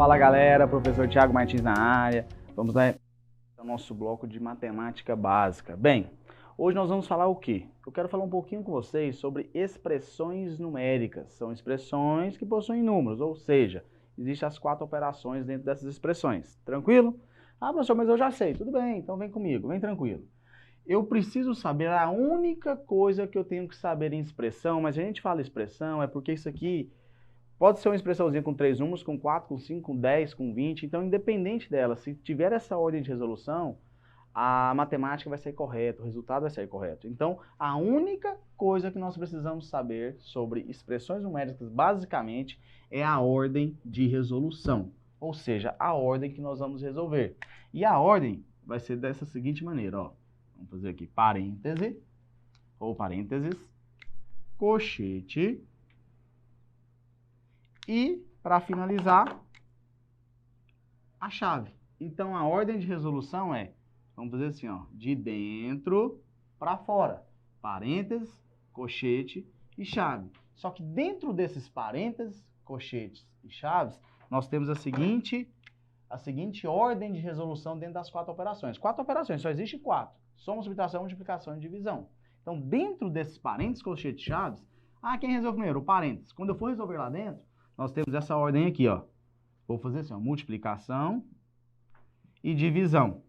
Fala galera, professor Thiago Martins na área. Vamos lá ao nosso bloco de matemática básica. Bem, hoje nós vamos falar o quê? Eu quero falar um pouquinho com vocês sobre expressões numéricas. São expressões que possuem números, ou seja, existem as 4 operações dentro dessas expressões. Tranquilo? Ah, professor, mas eu já sei. Tudo bem, então vem comigo, vem tranquilo. Eu preciso saber a única coisa que eu tenho que saber em expressão, mas a gente fala expressão é porque isso aqui pode ser uma expressãozinha com 3 números, com 4, com 5, com 10, com 20. Então, independente dela, se tiver essa ordem de resolução, a matemática vai sair correta, o resultado vai sair correto. Então, a única coisa que nós precisamos saber sobre expressões numéricas, basicamente, é a ordem de resolução. Ou seja, a ordem que nós vamos resolver. E a ordem vai ser dessa seguinte maneira, ó. Vamos fazer aqui parêntese, ou parênteses, colchete. E, para finalizar, a chave. Então, a ordem de resolução é, vamos fazer assim, ó, de dentro para fora. Parênteses, colchete e chave. Só que dentro desses parênteses, colchetes e chaves, nós temos a seguinte ordem de resolução dentro das 4 operações. 4 operações, só existe 4. Soma, subtração, multiplicação e divisão. Então, dentro desses parênteses, colchete e chaves, quem resolve primeiro? O parênteses. Quando eu for resolver lá dentro, nós temos essa ordem aqui, ó. Vou fazer assim, ó, multiplicação e divisão.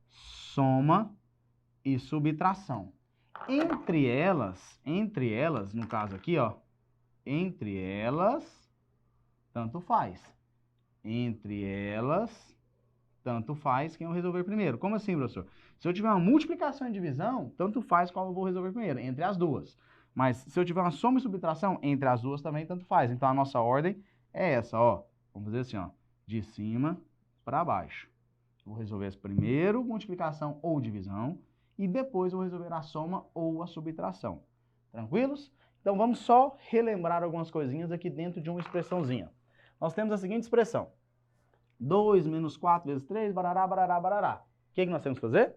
Soma e subtração. Entre elas, no caso aqui, ó, entre elas, tanto faz. Entre elas, tanto faz quem eu resolver primeiro. Como assim, professor? Se eu tiver uma multiplicação e divisão, tanto faz qual eu vou resolver primeiro, entre as duas. Mas se eu tiver uma soma e subtração, entre as duas também tanto faz. Então a nossa ordem é essa, ó. Vamos fazer assim, ó, de cima para baixo. Vou resolver primeiro multiplicação ou divisão e depois vou resolver a soma ou a subtração. Tranquilos? Então vamos só relembrar algumas coisinhas aqui dentro de uma expressãozinha. Nós temos a seguinte expressão. 2 menos 4 vezes 3, barará, barará, barará. O que nós temos que fazer?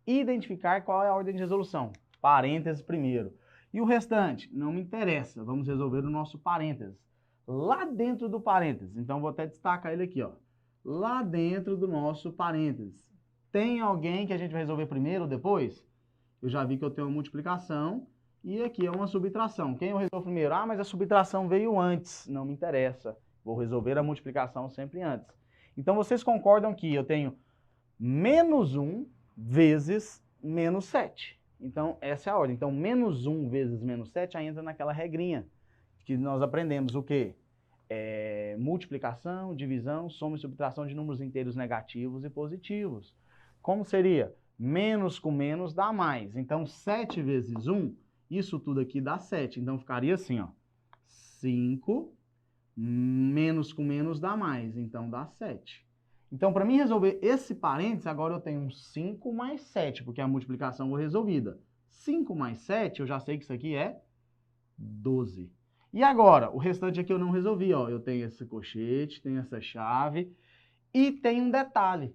Identificar qual é a ordem de resolução. Parênteses primeiro. E o restante? Não me interessa. Vamos resolver o nosso parênteses. Lá dentro do parênteses. Então, vou até destacar ele aqui, ó. Lá dentro do nosso parênteses. Tem alguém que a gente vai resolver primeiro ou depois? Eu já vi que eu tenho uma multiplicação e aqui é uma subtração. Quem eu resolvo primeiro? Mas a subtração veio antes. Não me interessa. Vou resolver a multiplicação sempre antes. Então, vocês concordam que eu tenho menos 1 vezes menos 7. Então, essa é a ordem. Então, menos 1 vezes menos 7 aí entra naquela regrinha que nós aprendemos o quê? Multiplicação, divisão, soma e subtração de números inteiros negativos e positivos. Como seria? Menos com menos dá mais. Então, 7 vezes 1, isso tudo aqui dá 7. Então, ficaria assim, ó. 5 menos com menos dá mais, então dá 7. Então, para mim resolver esse parênteses, agora eu tenho um 5 mais 7, porque a multiplicação foi resolvida. 5 mais 7, eu já sei que isso aqui é 12. E agora, o restante aqui eu não resolvi, ó. Eu tenho esse colchete, tenho essa chave e tem um detalhe.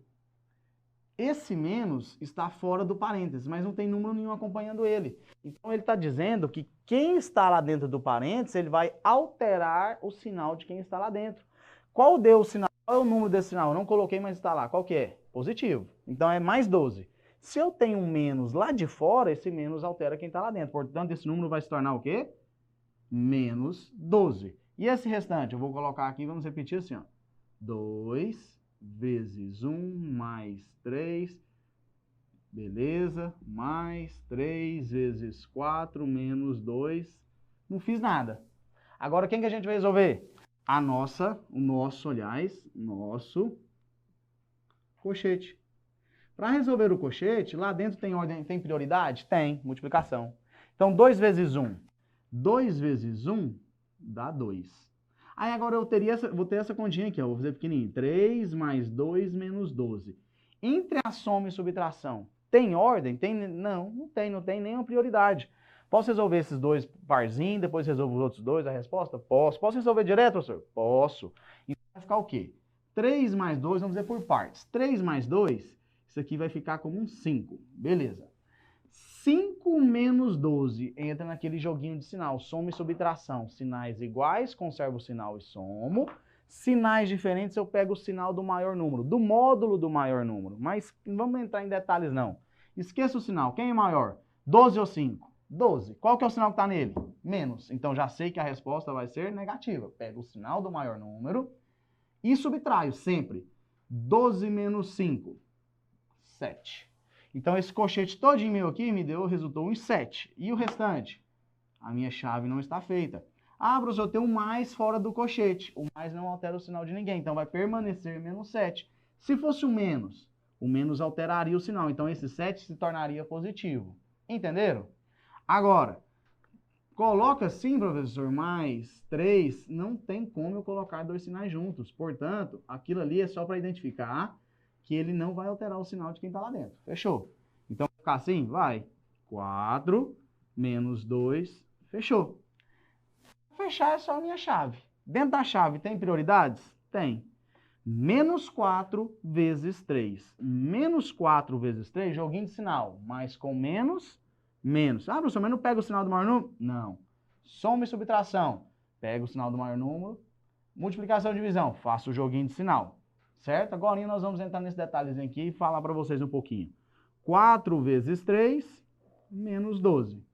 Esse menos está fora do parênteses, mas não tem número nenhum acompanhando ele. Então, ele está dizendo que quem está lá dentro do parênteses, ele vai alterar o sinal de quem está lá dentro. Qual deu o sinal? Qual é o número desse sinal? Eu não coloquei, mas está lá. Qual que é? Positivo. Então, é mais 12. Se eu tenho um menos lá de fora, esse menos altera quem está lá dentro. Portanto, esse número vai se tornar o quê? Menos 12. E esse restante? Eu vou colocar aqui, vamos repetir assim, ó. 2 vezes 1 mais 3, beleza, mais 3 vezes 4 menos 2, não fiz nada. Agora, quem que a gente vai resolver? O nosso colchete. Para resolver o colchete, lá dentro tem ordem, tem prioridade? Tem, multiplicação. Então, 2 vezes 1. 2 vezes 1 dá 2. Aí agora eu vou ter essa continha aqui, ó, vou fazer pequenininho. 3 mais 2 menos 12. Entre a soma e subtração, tem ordem? Não tem nenhuma prioridade. Posso resolver esses dois parzinhos, depois resolvo os outros dois, a resposta? Posso. Posso resolver direto, professor? Posso. Então vai ficar o quê? 3 mais 2, vamos dizer por partes. 3 mais 2, isso aqui vai ficar como um 5. Beleza. 5 menos 12 entra naquele joguinho de sinal, soma e subtração. Sinais iguais, conservo o sinal e somo. Sinais diferentes, eu pego o sinal do maior número, do módulo do maior número. Mas não vamos entrar em detalhes, não. Esqueça o sinal. Quem é maior? 12 ou 5? 12. Qual que é o sinal que está nele? Menos. Então, já sei que a resposta vai ser negativa. Pego o sinal do maior número e subtraio sempre. 12 menos 5, 7. Então, esse colchete todinho meu aqui resultou em 7. E o restante? A minha chave não está feita. Ah, professor, eu tenho um mais fora do colchete. O mais não altera o sinal de ninguém, então vai permanecer menos 7. Se fosse o menos alteraria o sinal. Então, esse 7 se tornaria positivo. Entenderam? Agora, coloca sim, professor, mais 3. Não tem como eu colocar dois sinais juntos. Portanto, aquilo ali é só para identificar que ele não vai alterar o sinal de quem está lá dentro. Fechou? Então, vai ficar assim? Vai. 4 menos 2. Fechou. Fechar é só a minha chave. Dentro da chave tem prioridades? Tem. Menos 4 vezes 3. Menos 4 vezes 3, joguinho de sinal. Mas com menos, menos. Ah, professor, mas não pega o sinal do maior número? Não. Soma e subtração. Pega o sinal do maior número. Multiplicação e divisão. Faço o joguinho de sinal. Certo? Agora nós vamos entrar nesse detalhezinho aqui e falar para vocês um pouquinho. 4 vezes 3, menos 12.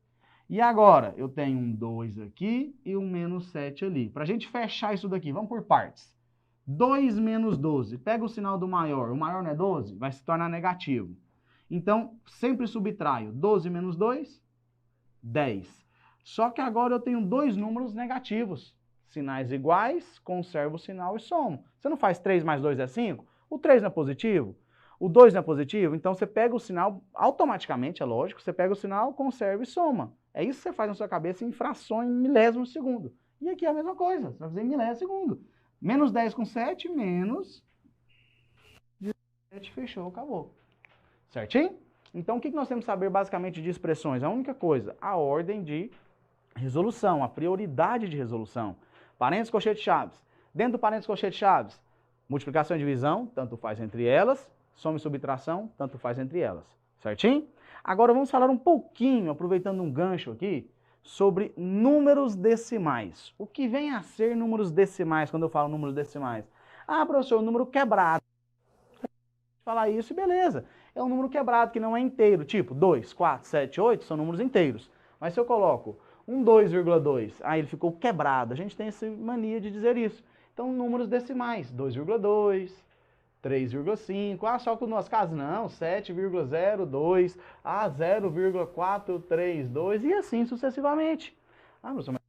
E agora, eu tenho um 2 aqui e um menos 7 ali. Para a gente fechar isso daqui, vamos por partes. 2 menos 12. Pega o sinal do maior. O maior não é 12? Vai se tornar negativo. Então, sempre subtraio. 12 menos 2, 10. Só que agora eu tenho dois números negativos. Sinais iguais, conservo o sinal e somo. Você não faz 3 mais 2 é 5? O 3 não é positivo? O 2 não é positivo? Então, você pega o sinal, automaticamente, é lógico, você pega o sinal, conserva e soma. É isso que você faz na sua cabeça em frações, em milésimos de segundo. E aqui é a mesma coisa, você vai fazer em milésimos de segundo. Menos 10 com 7, menos 17, fechou, acabou. Certinho? Então, o que nós temos que saber basicamente de expressões? A única coisa, a ordem de resolução, a prioridade de resolução. Parênteses, colchete, chaves. Dentro do parênteses, colchete, chaves, multiplicação e divisão, tanto faz entre elas. Soma e subtração, tanto faz entre elas. Certinho? Agora vamos falar um pouquinho, aproveitando um gancho aqui, sobre números decimais. O que vem a ser números decimais quando eu falo números decimais? Ah, professor, o número quebrado. Falar isso e beleza. É um número quebrado que não é inteiro. Tipo, 2, 4, 7, 8 são números inteiros. Mas se eu coloco um 2,2, aí ele ficou quebrado. A gente tem essa mania de dizer isso. Então, números decimais. 2,2, 3,5. Ah, só que no nosso caso não. 7,02. Ah, 0,432. E assim sucessivamente. Ah, professor, mas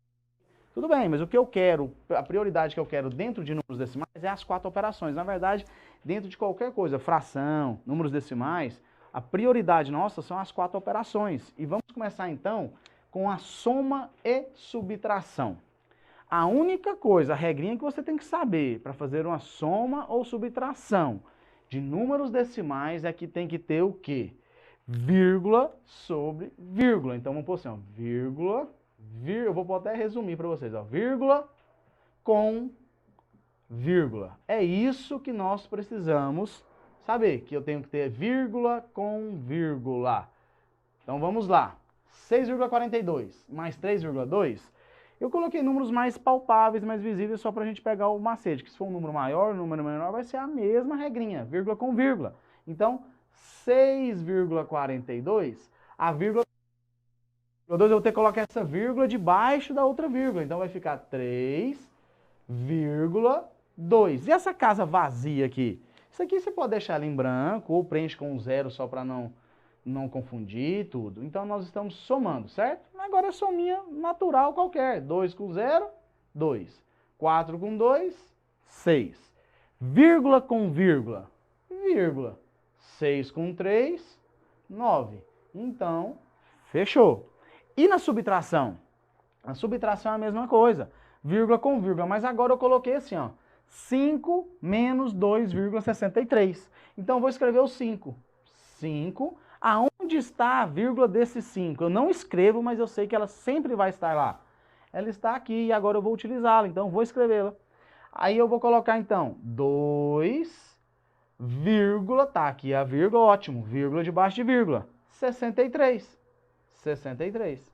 tudo bem, mas o que eu quero, a prioridade que eu quero dentro de números decimais é as 4 operações. Na verdade, dentro de qualquer coisa, fração, números decimais, a prioridade nossa são as 4 operações. E vamos começar então com a soma e subtração. A única coisa, a regrinha que você tem que saber para fazer uma soma ou subtração de números decimais é que tem que ter o quê? Vírgula sobre vírgula. Então vamos pôr assim, ó, vírgula, eu vou até resumir para vocês, ó, vírgula com vírgula. É isso que nós precisamos saber, que eu tenho que ter vírgula com vírgula. Então vamos lá. 6,42 mais 3,2. Eu coloquei números mais palpáveis, mais visíveis, só para a gente pegar o macete, que se for um número maior, um número menor, vai ser a mesma regrinha, vírgula com vírgula. Então, 6,42, a vírgula 2, eu vou ter que colocar essa vírgula debaixo da outra vírgula. Então, vai ficar 3,2. E essa casa vazia aqui? Isso aqui você pode deixar ela em branco ou preenche com um zero só para não confundir tudo. Então, nós estamos somando, certo? Agora é sominha natural qualquer. 2 com 0, 2. 4 com 2, 6. Vírgula com vírgula, vírgula. 6 com 3, 9. Então, fechou. E na subtração? A subtração é a mesma coisa. Vírgula com vírgula. Mas agora eu coloquei assim, ó. 5 menos 2,63. Então, eu vou escrever o 5. 5. Aonde está a vírgula desse 5? Eu não escrevo, mas eu sei que ela sempre vai estar lá. Ela está aqui e agora eu vou utilizá-la, então eu vou escrevê-la. Aí eu vou colocar então 2, vírgula, tá aqui a vírgula, ótimo, vírgula debaixo de vírgula, 63. 63.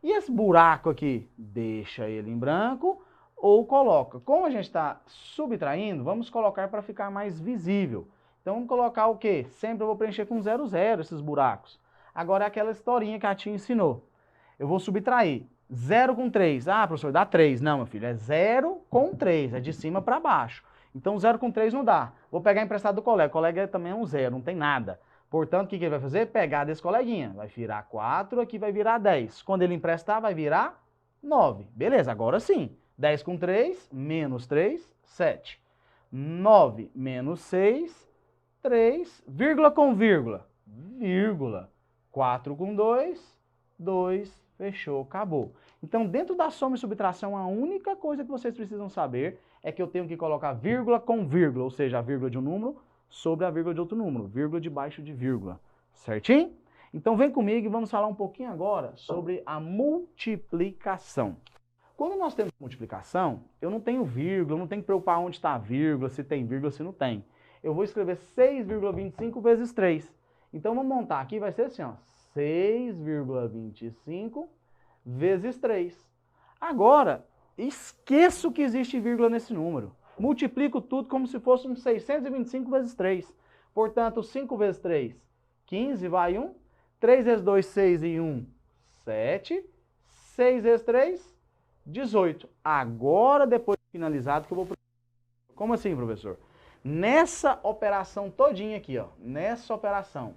E esse buraco aqui? Deixa ele em branco ou coloca. Como a gente está subtraindo, vamos colocar para ficar mais visível. Então vamos colocar o quê? Sempre eu vou preencher com 0, 0 esses buracos. Agora é aquela historinha que a tia ensinou. Eu vou subtrair 0 com 3. Ah, professor, dá 3. Não, meu filho, é 0 com 3, é de cima para baixo. Então 0 com 3 não dá. Vou pegar emprestado do colega. O colega também é um 0, não tem nada. Portanto, o que ele vai fazer? Pegar desse coleguinha. Vai virar 4, aqui vai virar 10. Quando ele emprestar, vai virar 9. Beleza, agora sim. 10 com 3, menos 3, 7. 9 menos 6, 3, vírgula com vírgula, vírgula. 4 com 2, 2, fechou, acabou. Então, dentro da soma e subtração, a única coisa que vocês precisam saber é que eu tenho que colocar vírgula com vírgula, ou seja, a vírgula de um número sobre a vírgula de outro número, vírgula debaixo de vírgula, certinho? Então vem comigo e vamos falar um pouquinho agora sobre a multiplicação. Quando nós temos multiplicação, eu não tenho vírgula, eu não tenho que preocupar onde está a vírgula, se tem vírgula, se não tem. Eu vou escrever 6,25 vezes 3. Então vamos montar aqui, vai ser assim, ó, 6,25 vezes 3. Agora, esqueço que existe vírgula nesse número. Multiplico tudo como se fosse um 625 vezes 3. Portanto, 5 vezes 3, 15, vai 1. 3 vezes 2, 6 e 1, 7. 6 vezes 3, 18. Agora, depois de finalizado, que eu vou... Como assim, professor? Nessa operação todinha aqui, ó, nessa operação,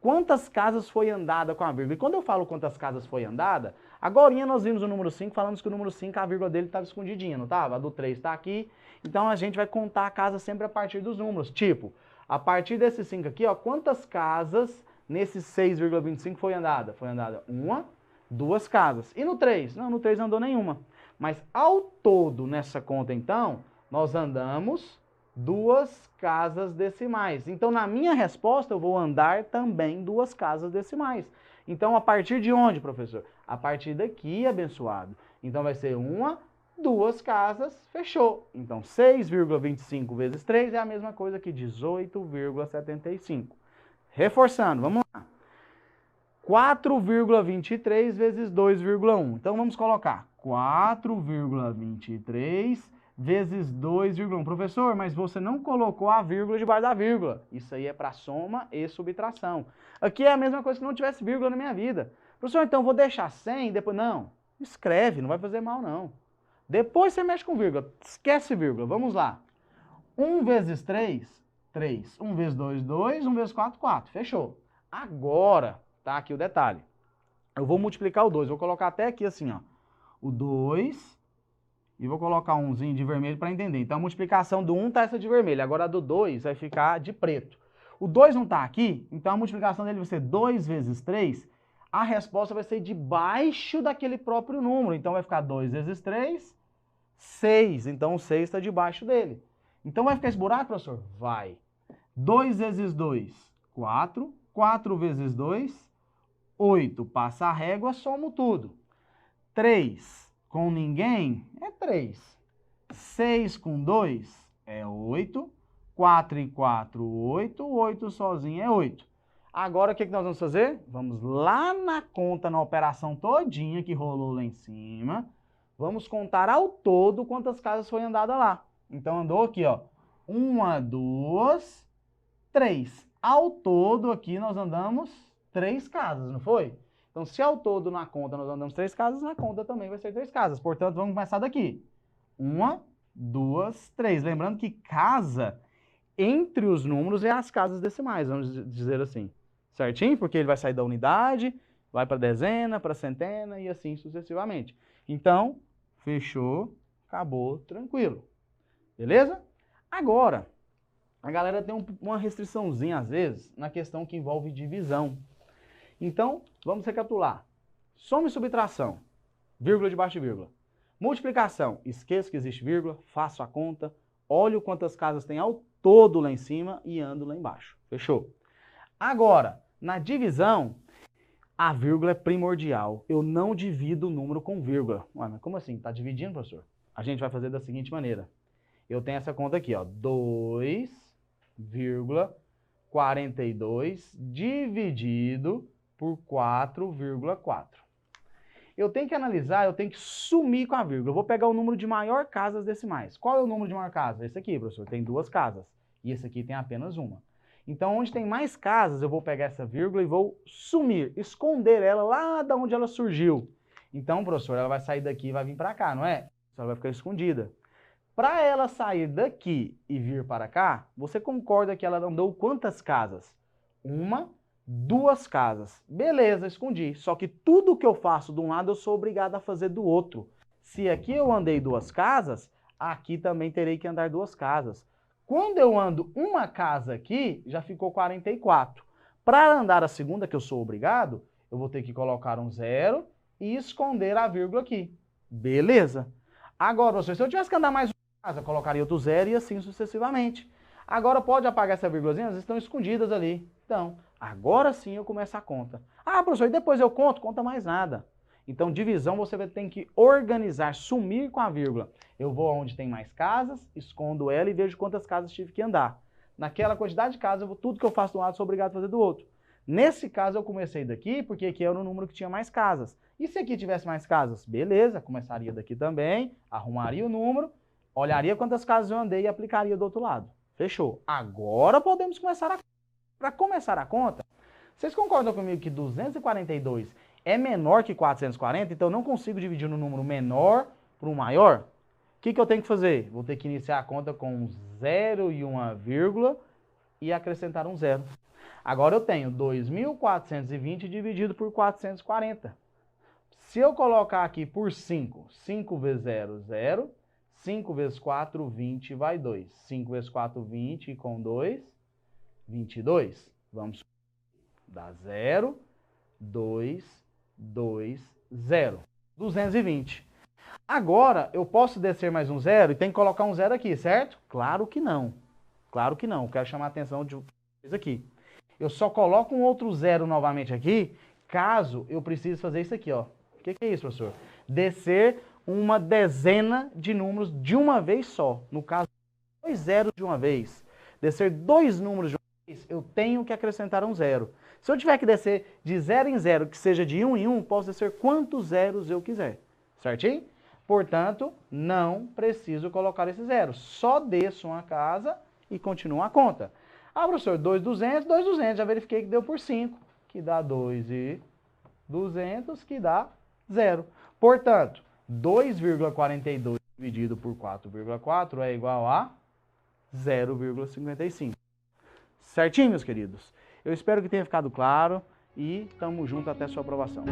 quantas casas foi andada com a vírgula? E quando eu falo quantas casas foi andada, agora nós vimos o número 5, falamos que o número 5, a vírgula dele estava escondidinha, não estava? A do 3 está aqui. Então a gente vai contar a casa sempre a partir dos números. Tipo, a partir desses 5 aqui, ó, quantas casas nesses 6,25 foi andada? Foi andada 1, 2 casas. E no 3? Não, no 3 não andou nenhuma. Mas ao todo nessa conta, então, nós andamos 2 casas decimais. Então, na minha resposta, eu vou andar também 2 casas decimais. Então, a partir de onde, professor? A partir daqui, abençoado. Então, vai ser 1, 2 casas, fechou. Então, 6,25 vezes 3 é a mesma coisa que 18,75. Reforçando, vamos lá. 4,23 vezes 2,1. Então, vamos colocar 4,23 vezes 2,1. Professor, mas você não colocou a vírgula debaixo da vírgula. Isso aí é para soma e subtração. Aqui é a mesma coisa que não tivesse vírgula na minha vida. Professor, então vou deixar 100, depois... Não, escreve, não vai fazer mal não. Depois você mexe com vírgula, esquece vírgula. Vamos lá. 1 vezes 3, 3. 1 vezes 2, 2. 1 vezes 4, 4. Fechou. Agora, tá aqui o detalhe. Eu vou multiplicar o 2, vou colocar até aqui assim, ó. O 2... E vou colocar umzinho de vermelho para entender. Então, a multiplicação do 1 tá essa de vermelho. Agora, a do 2 vai ficar de preto. O 2 não tá aqui, então a multiplicação dele vai ser 2 vezes 3. A resposta vai ser debaixo daquele próprio número. Então, vai ficar 2 vezes 3, 6. Então, o 6 está debaixo dele. Então, vai ficar esse buraco, professor? Vai. 2 vezes 2, 4. 4 vezes 2, 8. Passa a régua, somo tudo. 3. Com ninguém é 3. 6 com 2 é 8. 4 e 4, 8. 8 sozinho é 8. Agora, o que nós vamos fazer? Vamos lá na conta, na operação todinha que rolou lá em cima. Vamos contar ao todo quantas casas foi andada lá. Então, andou aqui, ó. 1, 2, 3. Ao todo, aqui, nós andamos 3 casas, não foi? Então, se ao todo na conta nós andamos 3 casas, na conta também vai ser 3 casas. Portanto, vamos começar daqui. 1, 2, 3. Lembrando que casa, entre os números, é as casas decimais, vamos dizer assim. Certinho? Porque ele vai sair da unidade, vai para dezena, para centena e assim sucessivamente. Então, fechou, acabou, tranquilo. Beleza? Agora, a galera tem uma restriçãozinha, às vezes, na questão que envolve divisão. Então, vamos recapitular. Soma e subtração, vírgula debaixo de vírgula. Multiplicação, esqueço que existe vírgula, faço a conta, olho quantas casas tem ao todo lá em cima e ando lá embaixo. Fechou? Agora, na divisão, a vírgula é primordial. Eu não divido o número com vírgula. Ué, mas como assim? Está dividindo, professor? A gente vai fazer da seguinte maneira. Eu tenho essa conta aqui, ó, 2,42 dividido por 4,4. eu tenho que analisar, eu tenho que sumir com a vírgula. Eu vou pegar o número de maior casas decimais. Qual é o número de maior casa? Esse aqui, professor, tem 2 casas. E esse aqui tem apenas uma. Então, onde tem mais casas, eu vou pegar essa vírgula e vou sumir, esconder ela lá de onde ela surgiu. Então, professor, ela vai sair daqui e vai vir para cá, não é? Ela vai ficar escondida. Para ela sair daqui e vir para cá, você concorda que ela andou quantas casas? 1, 2 casas. Beleza, escondi. Só que tudo que eu faço de um lado, eu sou obrigado a fazer do outro. Se aqui eu andei 2 casas, aqui também terei que andar 2 casas. Quando eu ando uma casa aqui, já ficou 44. Para andar a segunda, que eu sou obrigado, eu vou ter que colocar um 0 e esconder a vírgula aqui. Beleza. Agora, professor, se eu tivesse que andar mais uma casa, eu colocaria outro 0 e assim sucessivamente. Agora pode apagar essa vírgulazinha, elas estão escondidas ali. Então, agora sim eu começo a conta. Ah, professor, e depois eu conto? Conta mais nada. Então, divisão você tem que organizar, sumir com a vírgula. Eu vou onde tem mais casas, escondo ela e vejo quantas casas tive que andar. Naquela quantidade de casas, tudo que eu faço de um lado, sou obrigado a fazer do outro. Nesse caso, eu comecei daqui, porque aqui era o número que tinha mais casas. E se aqui tivesse mais casas? Beleza, começaria daqui também, arrumaria o número, olharia quantas casas eu andei e aplicaria do outro lado. Fechou. Agora podemos começar a conta. Para começar a conta, vocês concordam comigo que 242 é menor que 440? Então, eu não consigo dividir no número menor para um maior? O que eu tenho que fazer? Vou ter que iniciar a conta com um 0 e uma vírgula e acrescentar um 0. Agora eu tenho 2.420 dividido por 440. Se eu colocar aqui por 5, 5 vezes 0, 0. 5 vezes 4, 20, vai 2. 5 vezes 4, 20 e com 2, 22. Vamos dar 0, 2, 2, 0. 220. Agora, eu posso descer mais um 0 e tem que colocar um 0 aqui, certo? Claro que não. Claro que não. Quero chamar a atenção de vocês aqui. Eu só coloco um outro 0 novamente aqui, caso eu precise fazer isso aqui, ó. O que é isso, professor? Descer uma dezena de números de uma vez só. No caso, 2 zeros de uma vez. Descer 2 números de uma vez, eu tenho que acrescentar um 0. Se eu tiver que descer de 0 em 0, que seja de 1 em 1, posso descer quantos zeros eu quiser. Certinho? Portanto, não preciso colocar esse 0. Só desço uma casa e continuo a conta. Ah, professor, 2.200, 2.200. Já verifiquei que deu por 5, que dá 2.200, que dá 0. Portanto, 2,42 dividido por 4,4 é igual a 0,55. Certinho, meus queridos? Eu espero que tenha ficado claro e tamo junto até a sua aprovação.